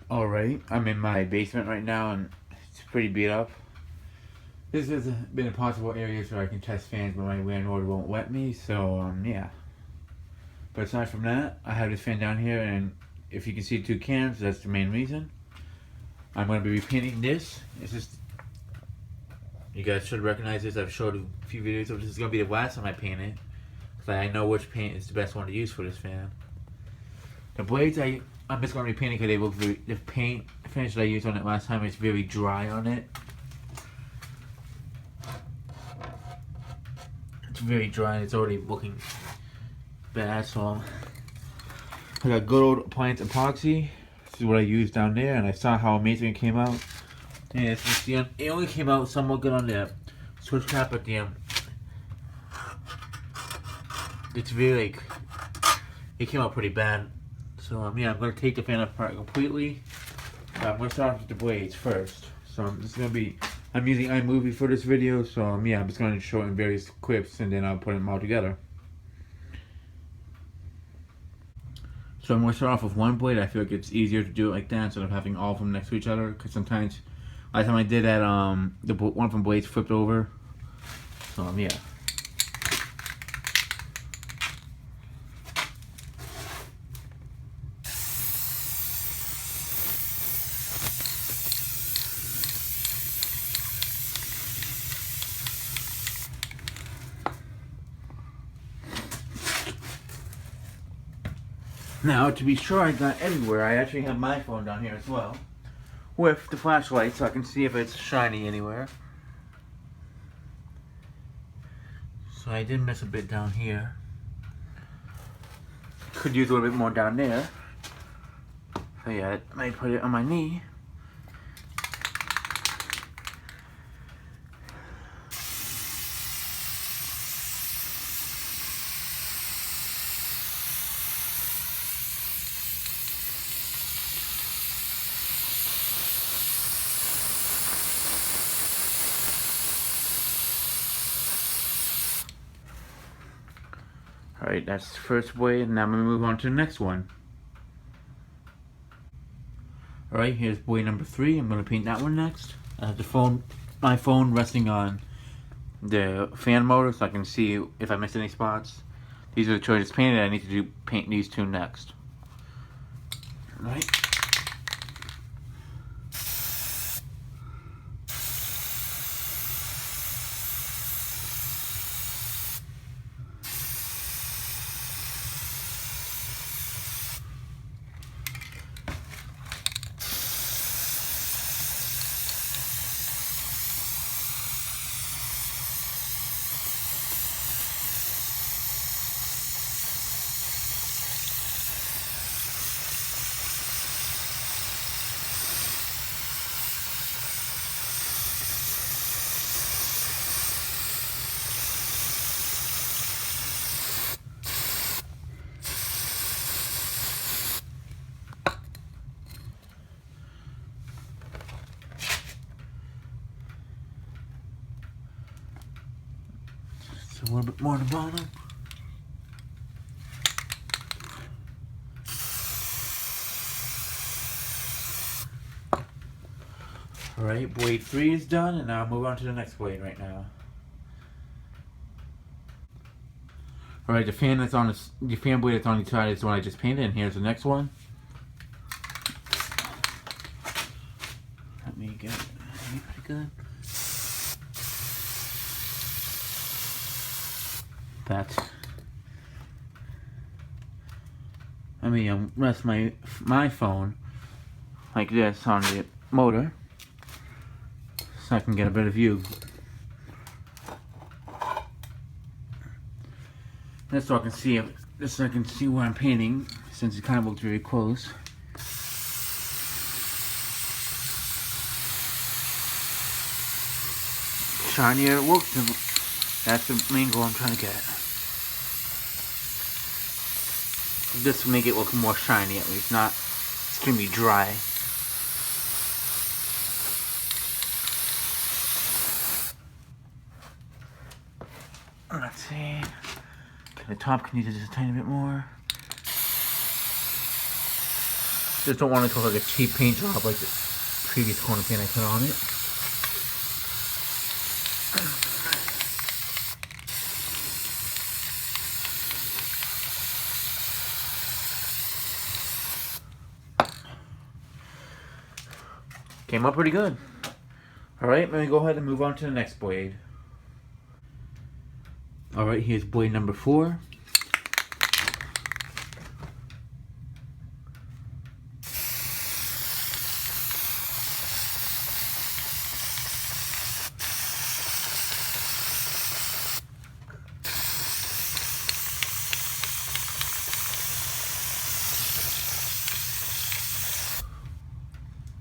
Alright, I'm in my basement right now and it's pretty beat up. This has been a possible area where I can test fans, but my landlord won't let me, so yeah. But aside from that, I have this fan down here, and if you can see two cans, that's the main reason. I'm going to be repainting this. It's just, you guys should recognize this. I've showed a few videos of this. This is going to be the last time I paint it, because I know which paint is the best one to use for this fan. The blades, I'm just going to repaint it because they look very, the paint finish that I used on it last time is very dry on it. It's very dry and it's already looking bad, so I got good old appliance epoxy. This is what I used down there, and I saw how amazing it came out. And as you see, it only came out somewhat good on the switch cap, but it's really like, it came out pretty bad. So yeah, I'm gonna take the fan apart completely. I'm gonna start off with the blades first. So this is gonna be, I'm using iMovie for this video, so yeah, I'm just gonna show it in various clips and then I'll put them all together. So I'm gonna start off with one blade. I feel like it's easier to do it like that instead of having all of them next to each other, because sometimes, last time I did that, one of them blades flipped over. So yeah. Now, to be sure I got everywhere, I actually have my phone down here as well, with the flashlight, so I can see if it's shiny anywhere. So I did miss a bit down here. Could use a little bit more down there. So yeah, I might put it on my knee. Alright, that's the first blade, and now I'm going to move on to the next one. Alright, here's blade number 3. I'm going to paint that one next. I have my phone resting on the fan motor so I can see if I missed any spots. These are the choices painted. I need to paint these two next. Alright. So a little bit more on the bottom. Alright, blade 3 is done, and now I'll move on to the next blade right now. Alright, the fan blade that's on each side is the one I just painted, and here's the next one. Let me get it pretty good. Let me rest my phone like this on the motor so I can get a better view. Just so I can see where I'm painting, since it kind of looks very close. Shinier it looks, that's the main goal I'm trying to get. This will make it look more shiny, at least, not extremely dry. Let's see. Okay, the top can use it just a tiny bit more. Just don't want it to look like a cheap paint job like the previous corner paint I put on it. Came up pretty good. Alright, let me go ahead and move on to the next blade. Alright, here's blade number 4.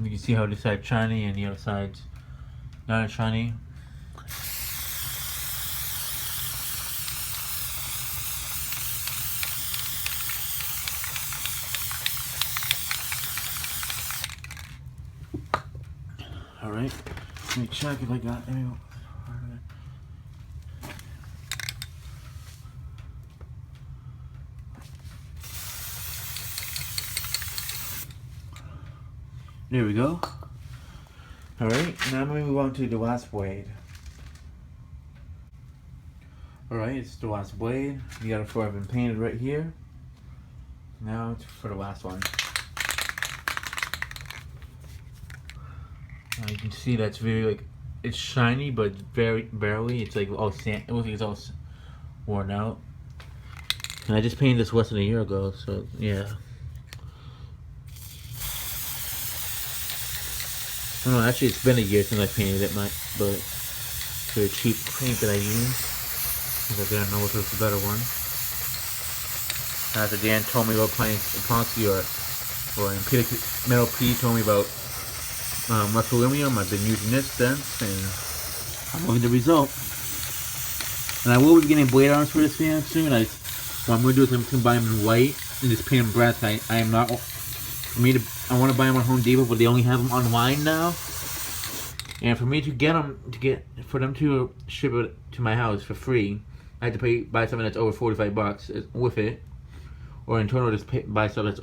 You can see how this side's shiny and the other side's not as shiny. Alright, let me check if I got any. There we go. Alright, now I'm going to move on to the last blade. Alright, it's the last blade. You got it for I've been painted right here. Now it's for the last one. Now you can see that's very like, it's shiny but very barely. It's like all sand, it looks like it's all worn out. And I just painted this less than a year ago, so yeah. I don't know, actually it's been a year since I painted it, but it's a cheap paint that I used. Because I didn't know if it was a better one. After Dan told me about playing epoxy or metal P told me about Rust-Oleum, I've been using this since, and I'm loving the result. And I will be getting blade arms for this fan soon. What I'm going to do is I'm going to combine them in white and just paint them brass. I am not... I want to buy them on Home Depot, but they only have them online now. And for me to get them, for them to ship it to my house for free, I have to buy something that's over $45 with it, or in total just buy stuff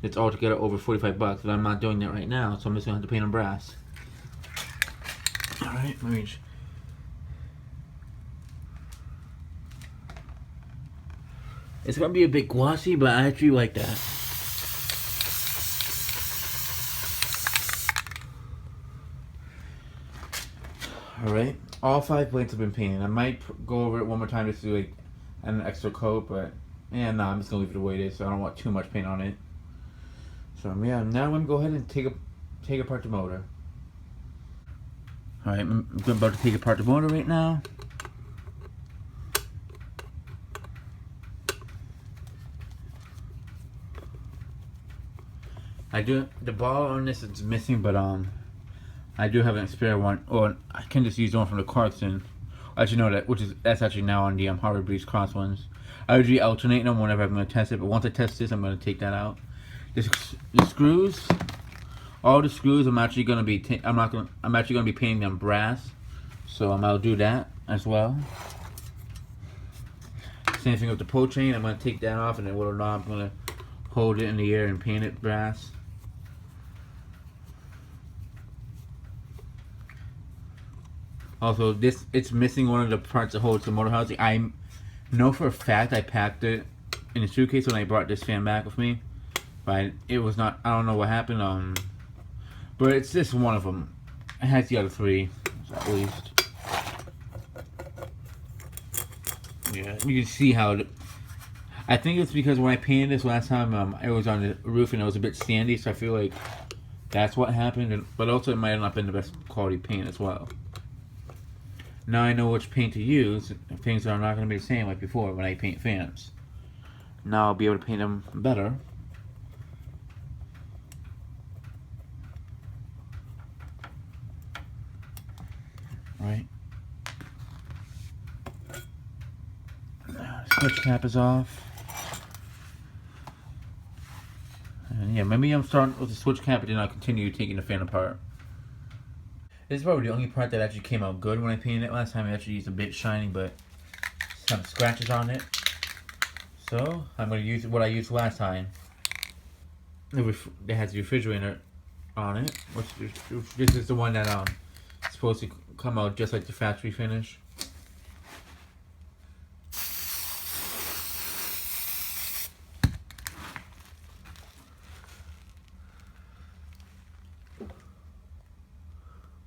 that's altogether over $45. But I'm not doing that right now, so I'm just gonna have to paint them brass. All right, let me. It's gonna be a bit glossy, but I actually like that. Alright, all 5 blades have been painted. I might go over it one more time just to do like an extra coat, but yeah, no, I'm just gonna leave it the way it is, so I don't want too much paint on it. So yeah, now I'm gonna go ahead and take apart the motor. Alright, I'm about to take apart the motor right now. The ball on this is missing, but I do have an spare one, or I can just use the one from the Clarkson. Actually, no, that's actually now on the Harvard Breeze Cross ones. I usually alternate them whenever I'm going to test it, but once I test this, I'm going to take that out. The screws, all the screws, I'm actually going to be painting them brass, so I'll do that as well. Same thing with the pull chain. I'm going to take that off, and then with a knob, I'm going to hold it in the air and paint it brass. Also, it's missing one of the parts that holds the motor housing. I know for a fact I packed it in a suitcase when I brought this fan back with me, but it was not. I don't know what happened. But it's just one of them. It has the other 3, at least. Yeah, you can see how. I think it's because when I painted this last time, it was on the roof and it was a bit sandy, so I feel like that's what happened. But also, it might have not been the best quality paint as well. Now I know which paint to use. Things are not going to be the same like before when I paint fans. Now I'll be able to paint them better. Right. Switch cap is off. And yeah, maybe I'm starting with the switch cap and then I'll continue taking the fan apart. This is probably the only part that actually came out good when I painted it last time. I actually used a bit shiny, but some scratches on it. So I'm going to use what I used last time. that has the refrigerator on it. This is the one that supposed to come out just like the factory finish.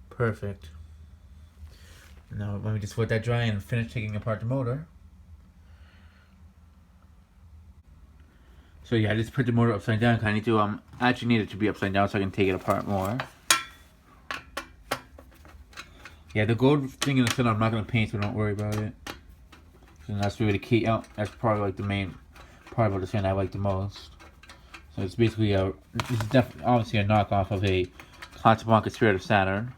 Perfect. Now let me just let that dry and finish taking apart the motor. So yeah, I just put the motor upside down. I need to I actually need it to be upside down so I can take it apart more. Yeah, the gold thing in the center I'm not gonna paint, so don't worry about it. And that's really the key. Oh, that's probably like the main part of the fan I like the most. So it's basically this is definitely obviously a knockoff of a Casablanca Spirit of Saturn.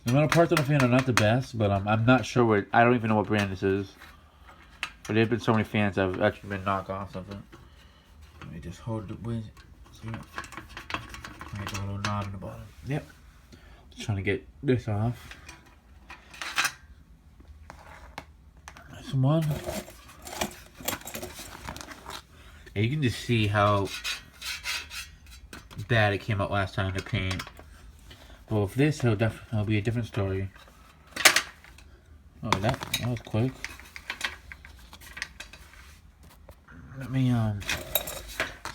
The metal parts on the fan are not the best, but I'm not sure what, I don't even know what brand this is. But there have been so many fans that have actually been knockoffs of it. Let me just hold the widget. See? There's a little knob in the bottom. Yep. Just trying to get this off. That's one. And you can just see how bad it came out last time to paint. Well, with this, it'll be a different story. Oh, that was quick. Let me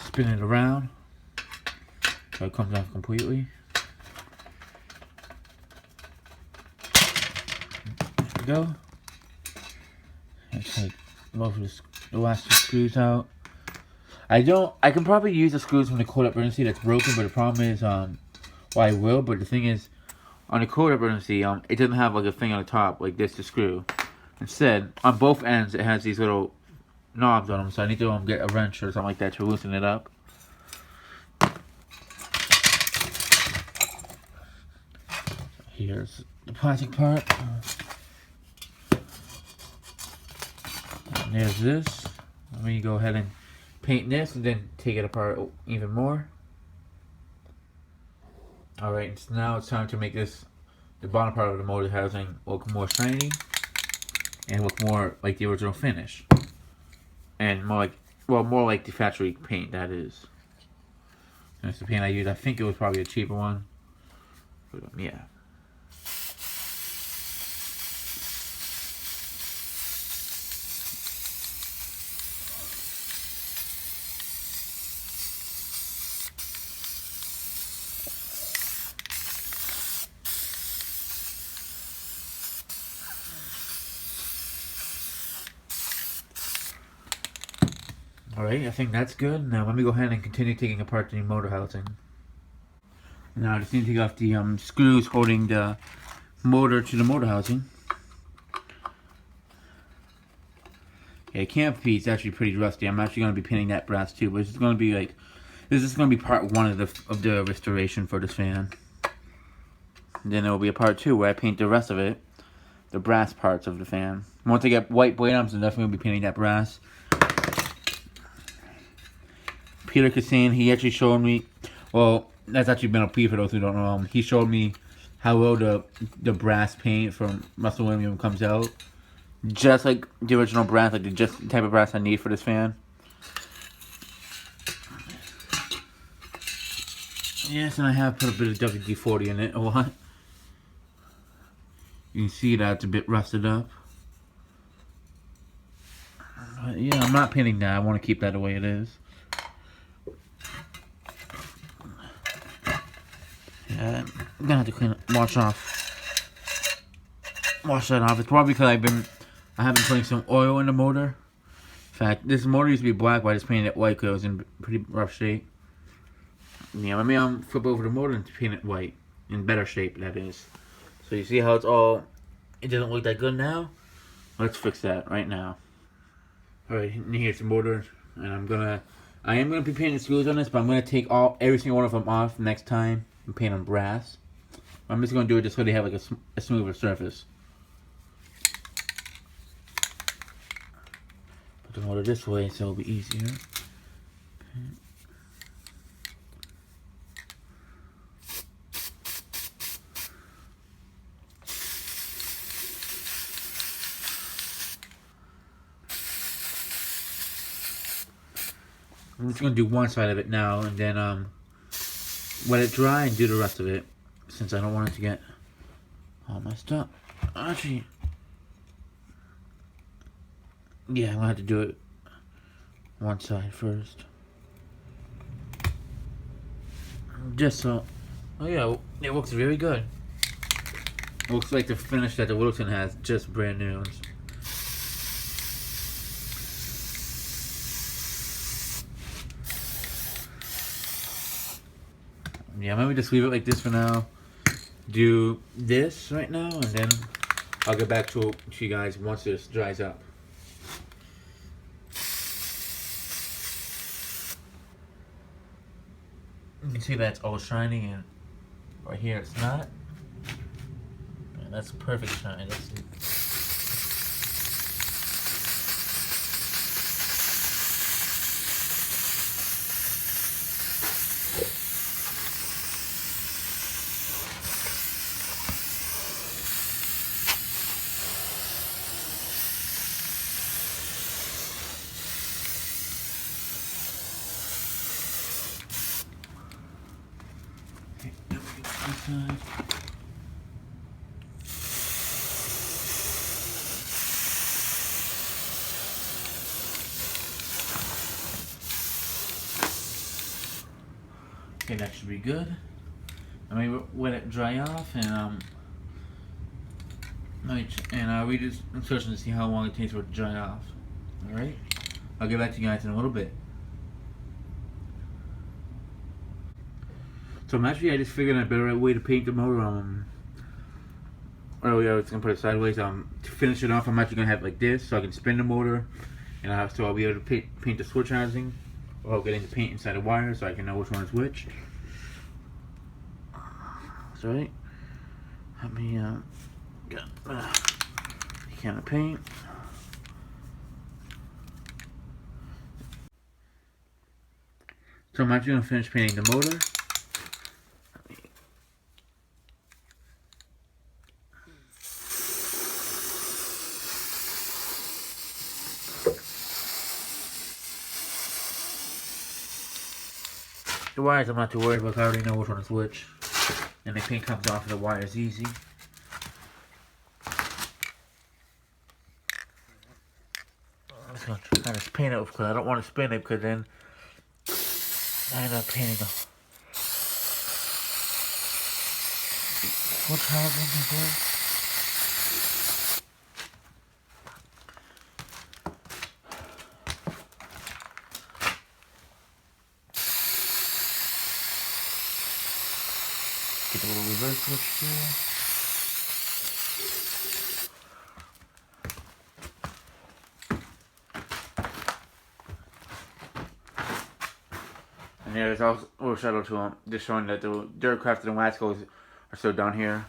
spin it around so it comes off completely. There we go. Let's take both of the last two screws out. I can probably use the screws from the cold up emergency that's broken, but the problem is well, I will, but the thing is on the cold up emergency it doesn't have like a thing on the top like this to screw. Instead, on both ends it has these little knobs on them, so I need to get a wrench or something like that to loosen it up. Here's the plastic part. And there's this. Let me go ahead and paint this and then take it apart even more. Alright, so now it's time to make the bottom part of the motor housing look more shiny and look more like the original finish. And more like the factory paint, that is. That's the paint I used. I think it was probably a cheaper one. But, yeah. Alright, I think that's good. Now let me go ahead and continue taking apart the motor housing. Now I just need to take off the screws holding the motor to the motor housing. Yeah, canopy is actually pretty rusty. I'm actually going to be painting that brass too, but this is going to be part one of the restoration for this fan. And then there will be a part two where I paint the rest of it, the brass parts of the fan. Once I get white blade arms, I'm definitely going to be painting that brass. Peter Kassan, he actually showed me, well, that's actually been a P for those who don't know. He showed me how well the brass paint from Russell Williams comes out. Just like the original brass, like the type of brass I need for this fan. Yes, and I have put a bit of WD-40 in it a lot. You can see that it's a bit rusted up. But yeah, I'm not painting that. I want to keep that the way it is. Yeah, I'm gonna have to wash that off. It's probably because I have been putting some oil in the motor. In fact, this motor used to be black, but I just painted it white because it was in pretty rough shape. Yeah, let me flip over the motor and paint it white. In better shape, that is. So you see how it doesn't look that good now? Let's fix that right now. Alright, here's the motor. And I am gonna be painting screws on this, but I'm gonna take every single one of them off next time and paint on brass. I'm just gonna do it just so they have like a smoother surface. Put the motor this way so it'll be easier. I'm just gonna do one side of it now, and then let it dry and do the rest of it, since I don't want it to get all messed up. Actually, yeah, I'm gonna have to do it one side first. Just so, oh yeah, it looks really good. It looks like the finish that the Wilson has, just brand new. Yeah, maybe just leave it like this for now. Do this right now, and then I'll get back to you guys once this dries up. You can see that's all shiny, and right here it's not. And that's perfect shine. Okay, now we get this side. Okay, that should be good. I mean, let it dry off, and I'll read this instruction to see how long it takes for it to dry off. All right, I'll get back to you guys in a little bit. So I just figured out a better way to paint the motor. Earlier I was gonna put it sideways. To finish it off, I'm actually gonna have it like this, so I can spin the motor, and so I'll be able to paint the switch housing, or getting the paint inside the wire, so I can know which one is which. That's right. Let me get a can of paint. So I'm actually gonna finish painting the motor. The wires I'm not too worried about, I already know which one is which. And the paint comes off of the wires easy. I'm just going to kind of paint it because I don't want to spin it, because then I end up painting the switch housing as well. Get a little reverse switch here. And yeah, there's also a little shadow to them, just showing that the Duracraft and the Wascos are still down here.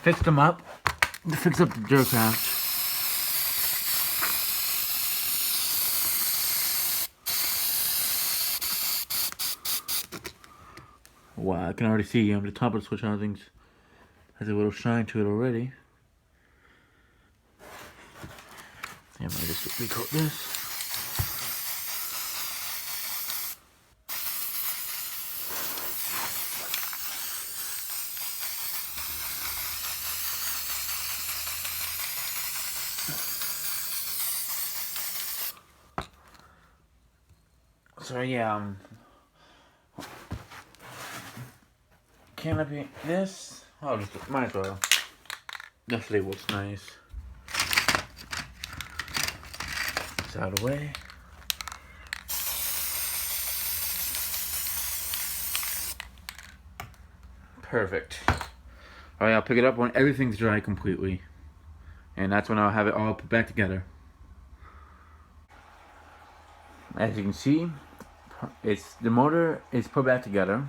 Fixed them up. Fix up the Duracraft. Wow, I can already see the top of the switch housings has a little shine to it already. Yeah, I might just recoat this. So yeah, canopy this. Oh, just might as well. Definitely looks nice. It's out of the way. Perfect. Alright, I'll pick it up when everything's dry completely. And that's when I'll have it all put back together. As you can see, the motor is put back together.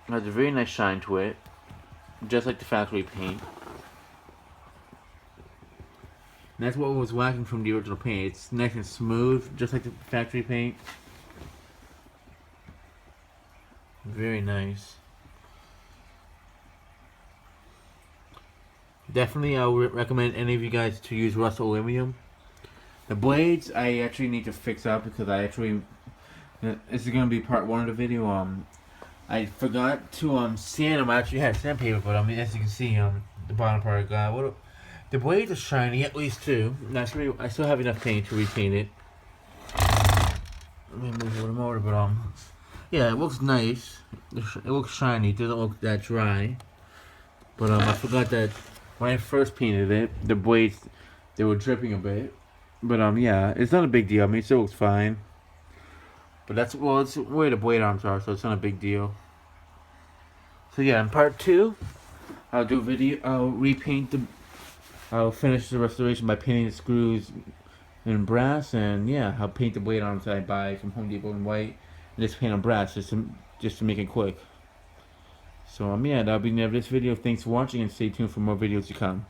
It has a very nice shine to it, just like the factory paint. And that's what was lacking from the original paint. It's nice and smooth, just like the factory paint. Very nice. Definitely, I would recommend any of you guys to use rust aluminum. The blades I actually need to fix up because I actually, this is gonna be part 1 of the video. I forgot to sand them. I actually had sandpaper, but as you can see, the bottom part got the blades are shiny at least too. Now, I still have enough paint to repaint it. Let me move the motor, but yeah, it looks nice. It looks shiny. It doesn't look that dry. But I forgot that when I first painted it, the blades, they were dripping a bit. But yeah, it's not a big deal. I mean, it still looks fine. But it's where the blade arms are, so it's not a big deal. So yeah, in part 2, I'll do a video. I'll finish the restoration by painting the screws in brass, and yeah, I'll paint the blade arms that I buy from Home Depot in white, and just paint on brass just to make it quick. So yeah, that'll be the end of this video. Thanks for watching, and stay tuned for more videos to come.